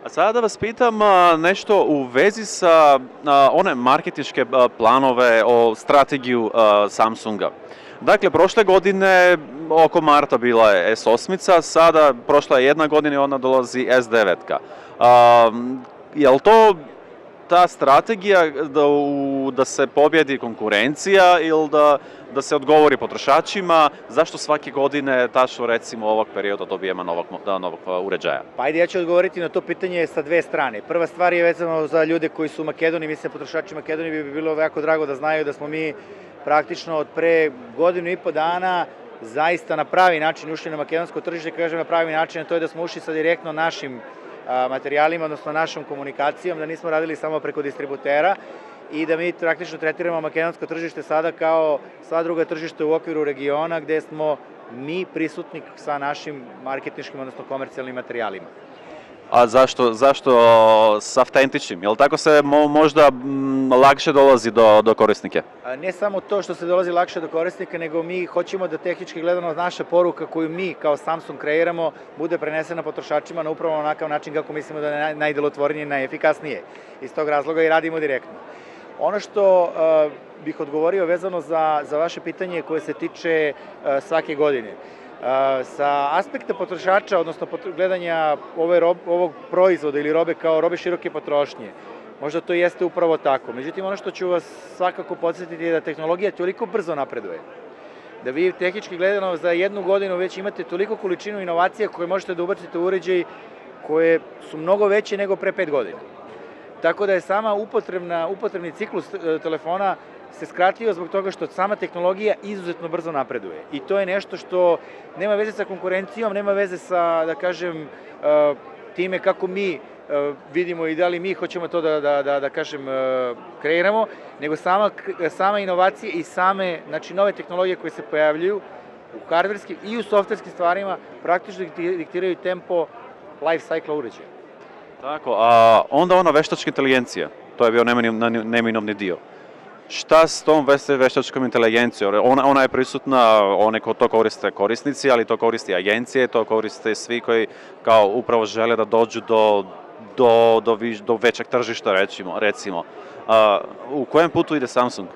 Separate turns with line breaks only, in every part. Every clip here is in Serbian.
A sada da vas pitam nešto u vezi sa one marketinške planove o strategiju Samsunga. Dakle, prošle godine oko marta bila je S8, sada prošla je jedna godina i ona dolazi S9. Je li to ta strategija da se pobjedi konkurencija ili da se odgovori potrošačima? Zašto svake godine, tačno recimo ovog perioda, dobijemo novog uređaja?
Pa ajde, ja ću odgovoriti na to pitanje sa dve strane. Prva stvar je vezano za ljude koji su u Makedoniji, mislim potrošači Makedonije bi bilo jako drago da znaju da smo mi praktično od pre godinu i po dana zaista na pravi način ušli na makedonsko tržište, kažem na pravi način, a to je da smo ušli sa direktno našim materijalima, odnosno našom komunikacijom, da nismo radili samo preko distributera i da mi praktično tretiramo makedonsko tržište sada kao sva druga tržišta u okviru regiona gde smo mi prisutni sa našim marketinškim, odnosno komercijalnim materijalima.
A zašto s autentičnim? Je li tako se možda lakše dolazi do korisnike?
Ne samo to što se dolazi lakše do korisnika, nego mi hoćemo da tehnički gledano naša poruka koju mi kao Samsung kreiramo bude prenesena potrošačima na upravo onakav način kako mislimo da je najdelotvornije i najefikasnije. Iz tog razloga i radimo direktno. Ono što bih odgovorio vezano za vaše pitanje koje se tiče svake godine. Sa aspekta potrošača, odnosno gledanja ovog proizvoda ili robe kao robe široke potrošnje, možda to jeste upravo tako. Međutim, ono što ću vas svakako podsjetiti je da tehnologija toliko brzo napreduje, da vi tehnički gledano za jednu godinu već imate toliko količinu inovacija koje možete da ubacite u uređaj koje su mnogo veće nego pre 5 godina. Tako da je sama upotrebni ciklus telefona se skratio zbog toga što sama tehnologija izuzetno brzo napreduje. I to je nešto što nema veze sa konkurencijom, nema veze sa, da kažem, time kako mi vidimo i da li mi hoćemo to da kažem, kreiramo, nego sama inovacija i same, znači, nove tehnologije koje se pojavljuju u hardverskim i u softverskim stvarima praktično diktiraju tempo life cycle uređaja.
Tako, a onda ona veštačka inteligencija, to je bio neminovni dio. Šta s tom veštačkom inteligencijom? Ona je prisutna, one ko to koriste korisnici, ali to koriste agencije, to koriste svi koji kao upravo žele da dođu do većeg tržišta, recimo. U kojem putu ide Samsung?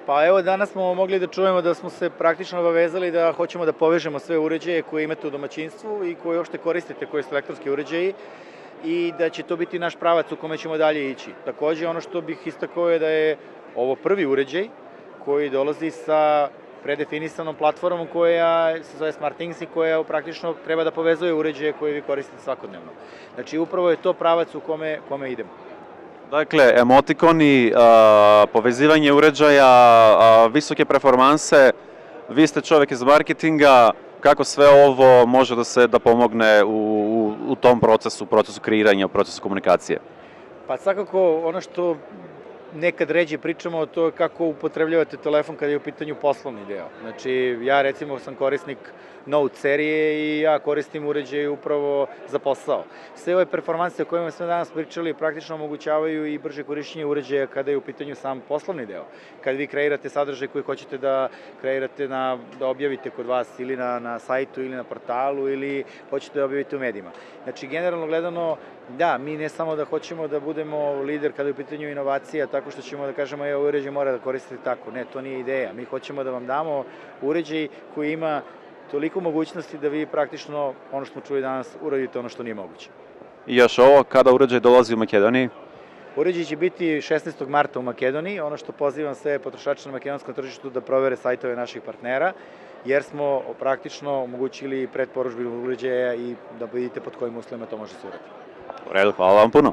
Pa evo, danas smo mogli da čujemo da smo se praktično obavezali da hoćemo da povežemo sve uređaje koje imate u domaćinstvu i koje uopšte koristite, koje su elektronski uređaji, i da će to biti naš pravac u kome ćemo dalje ići. Takođe, ono što bih istakao je da je ovo prvi uređaj koji dolazi sa predefinisanom platformom koja se zove SmartThings i koja praktično treba da povezuje uređaje koje vi koristite svakodnevno. Znači, upravo je to pravac u kome idemo.
Dakle, emotikoni, povezivanje uređaja, visoke performanse, vi ste čovjek iz marketinga, kako sve ovo može da pomogne u tom procesu kreiranja, u procesu komunikacije?
Pa svakako ono što nekad ređe pričamo, to je kako upotrebljavate telefon kada je u pitanju poslovni deo. Znači, ja recimo sam korisnik Note serije i ja koristim uređaj upravo za posao. Sve ove performanse o kojima smo danas pričali praktično omogućavaju i brže korišćenje uređaja kada je u pitanju sam poslovni deo. Kad vi kreirate sadržaj koji hoćete da kreirate, da objavite kod vas ili na sajtu ili na portalu ili hoćete da objavite u medijima. Znači, generalno gledano, da, mi ne samo da hoćemo da budemo lider kada je u pitanju inovacija, tako što ćemo da kažemo, evo, uređaj mora da koristite tako. Ne, to nije ideja. Mi hoćemo da vam damo uređaj koji ima toliko mogućnosti da vi praktično, ono što smo čuli danas, uradite ono što nije moguće.
I još ovo, kada uređaj dolazi u Makedoniji?
Uređaj će biti 16. marta u Makedoniji. Ono što pozivam sve potrošače na makedonskom tržištu da provere sajtove naših partnera, jer smo praktično omogućili predporučbu uređaja i da vidite pod kojim uslovima to može se uraditi.
U redu, hvala vam puno.